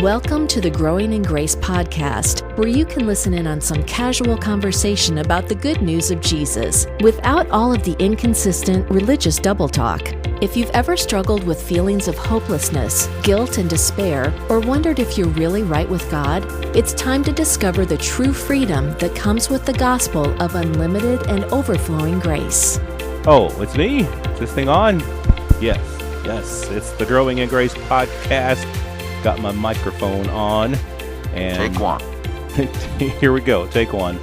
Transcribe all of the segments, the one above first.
Welcome to the Growing in Grace podcast, where you can listen in on some casual conversation about the good news of Jesus without all of the inconsistent religious double talk. If you've ever struggled with feelings of hopelessness, guilt, and despair, or wondered if you're really right with God, it's time to discover the true freedom that comes with the gospel of unlimited and overflowing grace. Oh, it's me? Is this thing on? Yes, it's the Growing in Grace podcast. Got my microphone on, and take one. Here we go. Take one.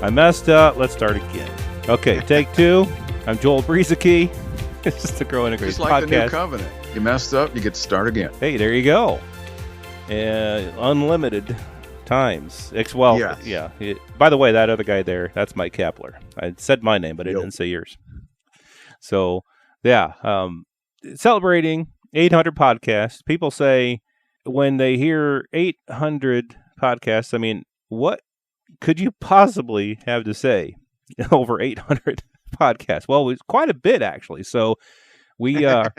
I messed up. Let's start again. Okay, take two. I'm Joel Brueseke. It's just the Growing in Grace just like podcast. The new covenant. You messed up, you get to start again. Hey, there you go. Unlimited times. Yes. Yeah. By the way, that other guy there, that's Mike Kapler. I said my name, but I didn't say yours. So, yeah, celebrating 800 podcasts. People say when they hear 800 podcasts, I mean, what could you possibly have to say over 800 podcasts? Well, it's quite a bit, actually. So we are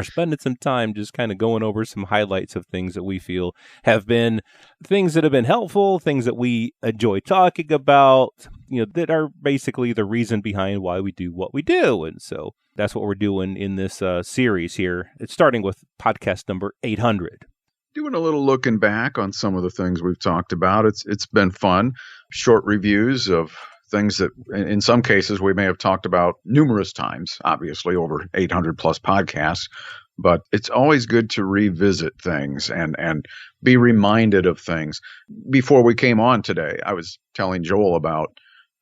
spending some time just kind of going over some highlights of things that we feel have been things that have been helpful, things that we enjoy talking about, that are basically the reason behind why we do what we do. And so that's what we're doing in this series here. It's starting with podcast number 800. Doing a little looking back on some of the things we've talked about. It's been fun. Short reviews of things that in some cases we may have talked about numerous times, obviously over 800 plus podcasts, but it's always good to revisit things and be reminded of things. Before we came on today, I was telling Joel about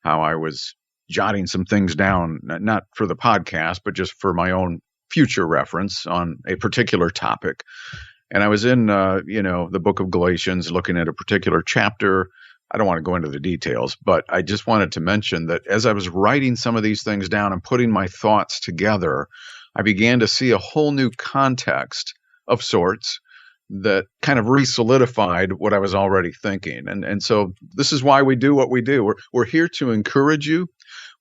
how I was jotting some things down, not for the podcast, but just for my own future reference on a particular topic. And I was in, the book of Galatians, looking at a particular chapter. I don't want to go into the details, but I just wanted to mention that as I was writing some of these things down and putting my thoughts together, I began to see a whole new context of sorts that kind of re-solidified what I was already thinking. And so this is why we do what we do. We're here to encourage you.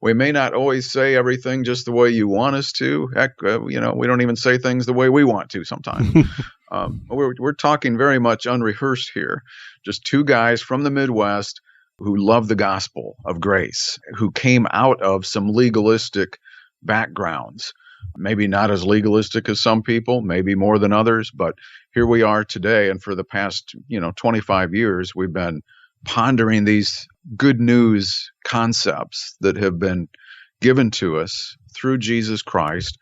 We may not always say everything just the way you want us to. Heck, we don't even say things the way we want to sometimes. We're talking very much unrehearsed here. Just two guys from the Midwest who love the gospel of grace, who came out of some legalistic backgrounds. Maybe not as legalistic as some people, maybe more than others, but here we are today. And for the past, 25 years, we've been pondering these good news concepts that have been given to us through Jesus Christ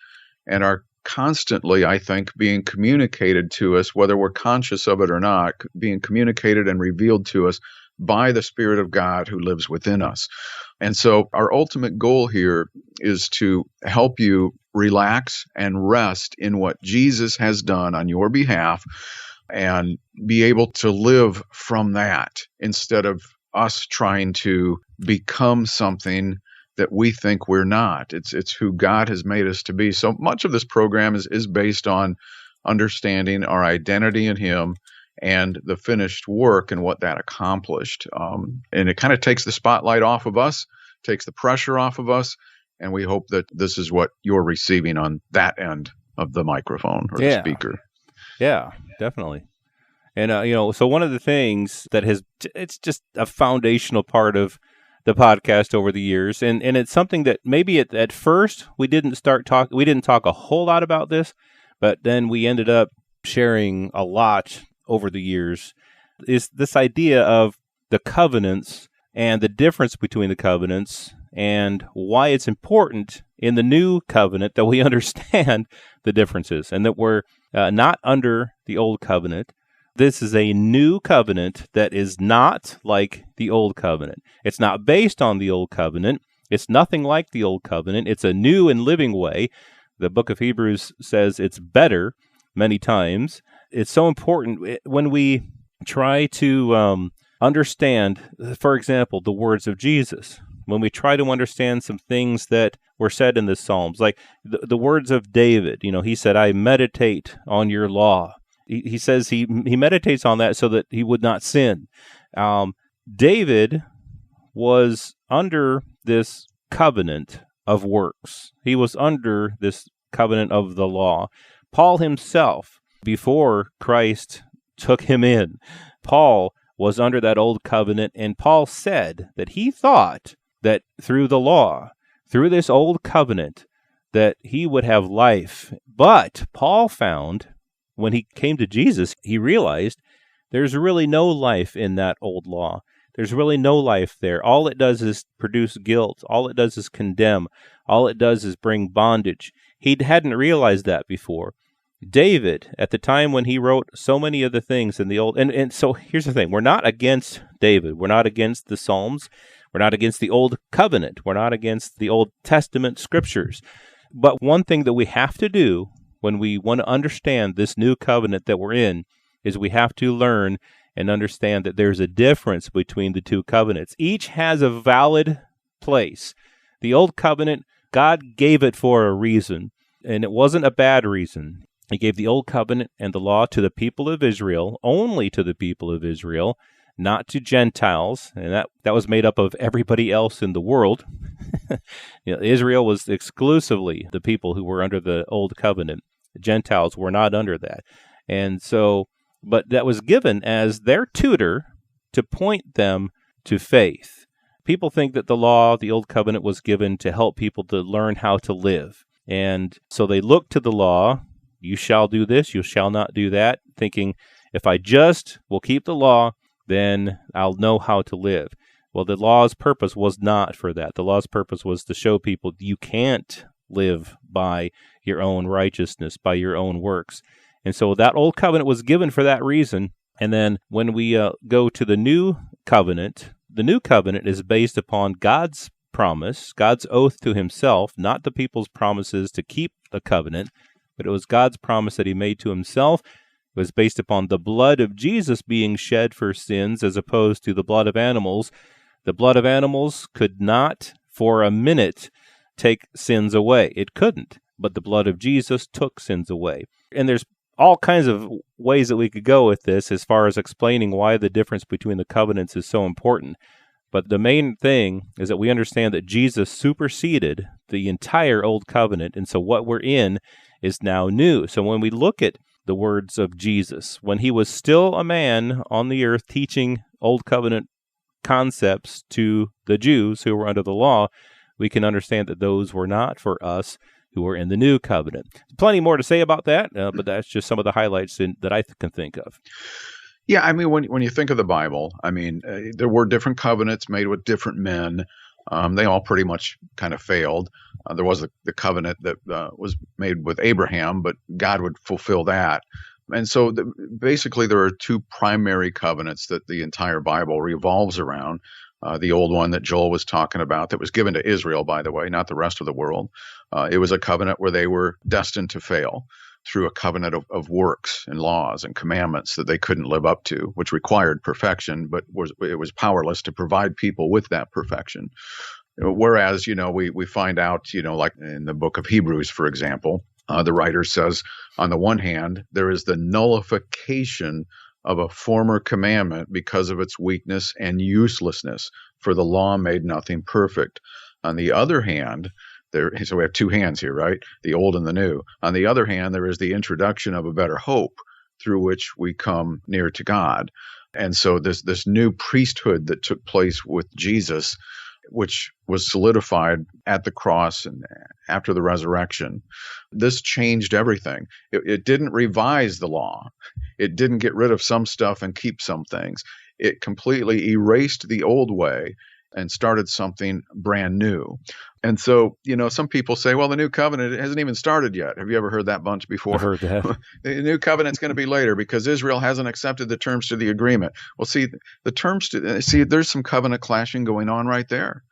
and are constantly, I think, being communicated to us, whether we're conscious of it or not, being communicated and revealed to us by the Spirit of God who lives within us. And so our ultimate goal here is to help you relax and rest in what Jesus has done on your behalf and be able to live from that instead of us trying to become something that we think we're not. It's who God has made us to be. So much of this program is based on understanding our identity in Him and the finished work and what that accomplished. And it kind of takes the spotlight off of us, takes the pressure off of us, and we hope that this is what you're receiving on that end of the microphone or the speaker. Yeah, definitely. And, so one of the things that it's just a foundational part of the podcast over the years, and it's something that maybe at first we didn't talk a whole lot about this, but then we ended up sharing a lot over the years, is this idea of the covenants and the difference between the covenants and why it's important in the new covenant that we understand the differences and that we're not under the old covenant. This is a new covenant that is not like the old covenant. It's not based on the old covenant. It's nothing like the old covenant. It's a new and living way. The book of Hebrews says it's better many times. It's so important when we try to understand, for example, the words of Jesus. When we try to understand some things that were said in the Psalms, like the words of David, he said, I meditate on your law. He says he meditates on that so that he would not sin. David was under this covenant of works. He was under this covenant of the law. Paul himself, before Christ took him in. Paul was under that old covenant, and Paul said that he thought that through the law, through this old covenant, that he would have life. But Paul found, when he came to Jesus, he realized there's really no life in that old law. There's really no life there. All it does is produce guilt. All it does is condemn. All it does is bring bondage. He hadn't realized that before. David, at the time when he wrote so many of the things in the old, and so here's the thing, we're not against David. We're not against the Psalms. We're not against the Old Covenant. We're not against the Old Testament scriptures. But one thing that we have to do when we want to understand this new covenant that we're in is we have to learn and understand that there's a difference between the two covenants. Each has a valid place. The Old Covenant, God gave it for a reason, and it wasn't a bad reason. He gave the Old Covenant and the law to the people of Israel, only to the people of Israel, not to Gentiles, and that was made up of everybody else in the world. Israel was exclusively the people who were under the Old Covenant. The Gentiles were not under that. And so, but that was given as their tutor to point them to faith. People think that the law, the Old Covenant, was given to help people to learn how to live. And so they look to the law, you shall do this, you shall not do that, thinking, if I just will keep the law, then I'll know how to live. Well, the law's purpose was not for that. The law's purpose was to show people you can't live by your own righteousness, by your own works. And so that Old Covenant was given for that reason. And then when we go to the New Covenant is based upon God's promise, God's oath to himself, not the people's promises to keep the covenant, but it was God's promise that he made to himself. It was based upon the blood of Jesus being shed for sins as opposed to the blood of animals. The blood of animals could not, for a minute, take sins away. It couldn't, but the blood of Jesus took sins away. And there's all kinds of ways that we could go with this as far as explaining why the difference between the covenants is so important. But the main thing is that we understand that Jesus superseded the entire Old Covenant, and so what we're in is now new. So when we look at the words of Jesus, when he was still a man on the earth teaching Old Covenant concepts to the Jews who were under the law, we can understand that those were not for us who are in the New Covenant. Plenty more to say about that, but that's just some of the highlights that I can think of. Yeah, I mean, when you think of the Bible, I mean, there were different covenants made with different men. They all pretty much kind of failed. There was the covenant that was made with Abraham, but God would fulfill that. And so basically there are two primary covenants that the entire Bible revolves around. The old one that Joel was talking about that was given to Israel, by the way, not the rest of the world. It was a covenant where they were destined to fail through a covenant of works and laws and commandments that they couldn't live up to, which required perfection, but it was powerless to provide people with that perfection. Whereas, we find out, like in the book of Hebrews, for example, the writer says, on the one hand, there is the nullification of a former commandment because of its weakness and uselessness, for the law made nothing perfect. On the other hand, so we have two hands here, right? The old and the new. On the other hand, there is the introduction of a better hope through which we come near to God. And so this new priesthood that took place with Jesus, which was solidified at the cross and after the resurrection, this changed everything. It didn't revise the law. It didn't get rid of some stuff and keep some things. It completely erased the old way and started something brand new. And so, some people say, well, the new covenant it hasn't even started yet. Have you ever heard that bunch before? I've heard that. The new covenant's going to be later because Israel hasn't accepted the terms to the agreement. Well, there's some covenant clashing going on right there.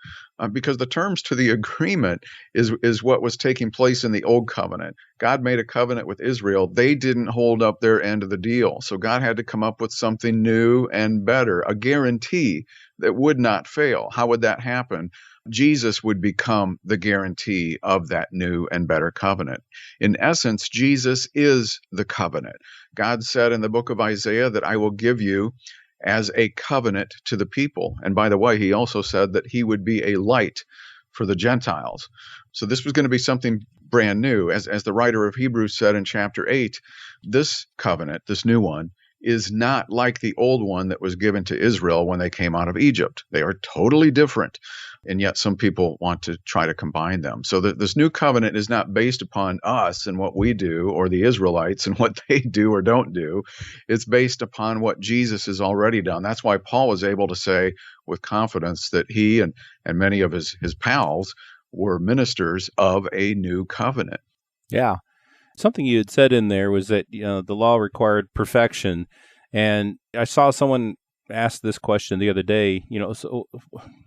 Because the terms to the agreement is what was taking place in the old covenant. God made a covenant with Israel. They didn't hold up their end of the deal. So God had to come up with something new and better, a guarantee that would not fail. How would that happen? Jesus would become the guarantee of that new and better covenant. In essence, Jesus is the covenant. God said in the book of Isaiah that I will give you as a covenant to the people. And by the way, he also said that he would be a light for the Gentiles. So this was going to be something brand new. As the writer of Hebrews said in chapter 8, this covenant, this new one, is not like the old one that was given to Israel when they came out of Egypt. They are totally different. And yet some people want to try to combine them. So this new covenant is not based upon us and what we do, or the Israelites and what they do or don't do. It's based upon what Jesus has already done. That's why Paul was able to say with confidence that he and many of his pals were ministers of a new covenant. Yeah. Something you had said in there was that the law required perfection. And I saw someone asked this question the other day, so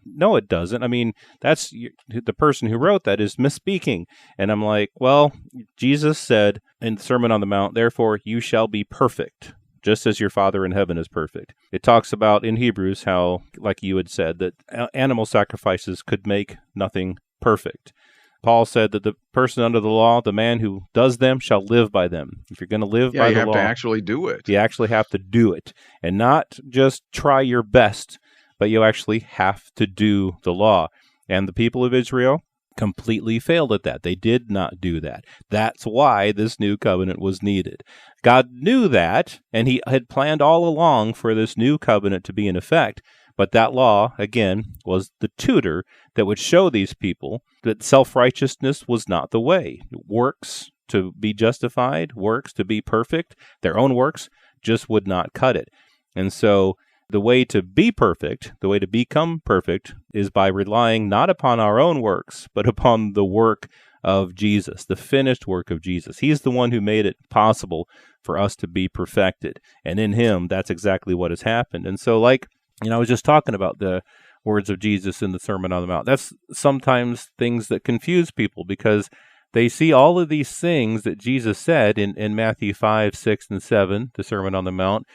no, it doesn't. I mean, that's the person who wrote that is misspeaking. And I'm like, well, Jesus said in the Sermon on the Mount, therefore you shall be perfect, just as your Father in heaven is perfect. It talks about in Hebrews how, like you had said, that animal sacrifices could make nothing perfect. Paul said that the person under the law, the man who does them, shall live by them. If you're going to live by the law, you have to actually do it. You actually have to do it. And not just try your best, but you actually have to do the law. And the people of Israel completely failed at that. They did not do that. That's why this new covenant was needed. God knew that, and he had planned all along for this new covenant to be in effect. But that law, again, was the tutor that would show these people that self-righteousness was not the way. Works to be justified, works to be perfect, their own works just would not cut it. And so the way to be perfect, the way to become perfect, is by relying not upon our own works, but upon the work of Jesus, the finished work of Jesus. He's the one who made it possible for us to be perfected. And in him, that's exactly what has happened. And so I was just talking about the words of Jesus in the Sermon on the Mount. That's sometimes things that confuse people because they see all of these things that Jesus said in Matthew 5, 6, and 7, the Sermon on the Mount,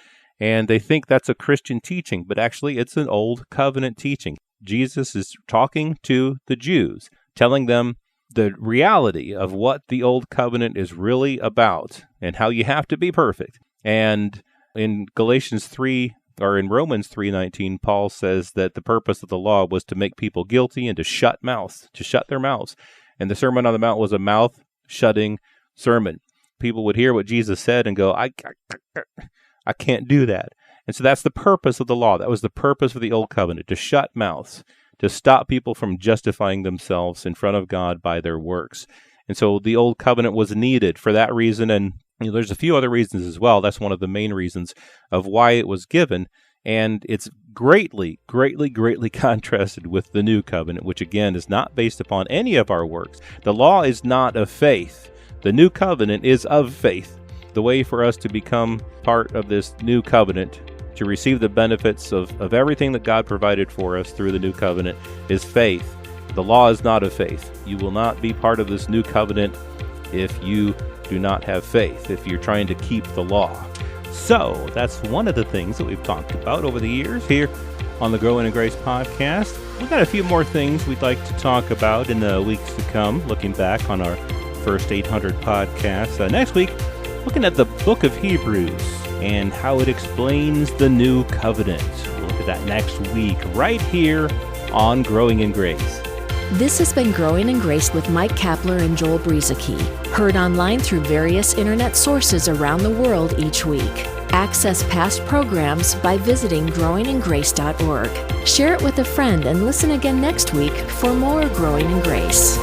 and they think that's a Christian teaching, but actually it's an old covenant teaching. Jesus is talking to the Jews, telling them the reality of what the old covenant is really about and how you have to be perfect. And in Galatians 3, or in Romans 3:19, Paul says that the purpose of the law was to make people guilty and to shut their mouths. And the Sermon on the Mount was a mouth-shutting sermon. People would hear what Jesus said and go, I can't do that. And so that's the purpose of the law. That was the purpose of the Old Covenant, to shut mouths, to stop people from justifying themselves in front of God by their works. And so the Old Covenant was needed for that reason, and there's a few other reasons as well. That's one of the main reasons of why it was given, and it's greatly, greatly, greatly contrasted with the New Covenant, which again is not based upon any of our works. The law is not of faith. The New Covenant is of faith. The way for us to become part of this New Covenant, to receive the benefits of everything that God provided for us through the New Covenant, is faith. The law is not of faith. You will not be part of this New Covenant if you do not have faith, if you're trying to keep the law. So that's one of the things that we've talked about over the years here on the Growing in Grace podcast. We've got a few more things we'd like to talk about in the weeks to come, looking back on our first 800 podcasts. Next week, looking at the book of Hebrews and how it explains the new covenant. We'll look at that next week right here on Growing in Grace. This has been Growing in Grace with Mike Kapler and Joel Brueseke, heard online through various internet sources around the world each week. Access past programs by visiting growingingrace.org. Share it with a friend and listen again next week for more Growing in Grace.